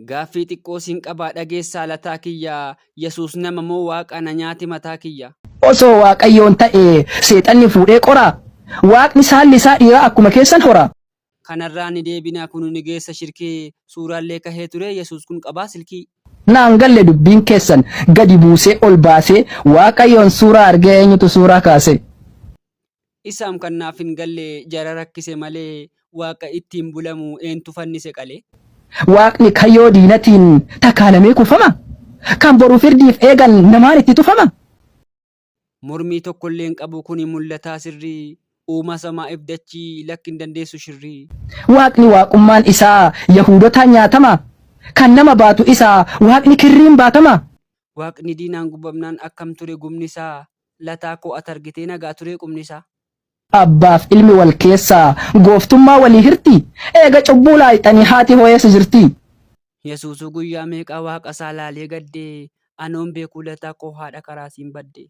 Gaaffii xiqqoo siin qabaa dhageessaa lataa kiyya. Yesuus nama moo waaqa na nyaati mataa kiyya. Osoo waaqayyoon ta'e seexanni fuudhee qora. Waaqni saalli isaa dhiiraa akkuma keessan hora. Kanarraa ni deebinaa kun ni geessa shirkii. Suuraallee kahee ture Yesuus kun qabaa silkii. Naan galle dubbiin keessan gadi buusee ol baasee waaqayyoon suuraa argee eenyutu suuraa kaase. Isaam kan naaf hin galle jara rakkise malee waaqa ittiin bulamu eentu fannise qalee. Waaqni kayyoo diinatiin takaalamee kufama. Kan boru firdiif eegan namaan itti tufama. Mormii tokkollee hin qabu kuni mul'ataa sirrii. Uuma samaa ifdachii lakki hin dandeessu shirrii. Waaqni waaqummaan isaa Yahuudotaan nyaatama. Kan nama baatu isaa waaqni kirriin baatama. Waaqni diinaan gubamnaan akkam ture gumni isaa. Lataa koo ati argitee nagaa ture qubni isaa. Abbaaf ilmi wal keessaa gooftummaa walii hirti. Eega cubbuu laayixanii haati hoo'eessa jirti. Yesuusuu guyyaa meeqaa waaqa isaa laalee gaddee. Anoon beekuu lataa koo haadha karaa siin badde.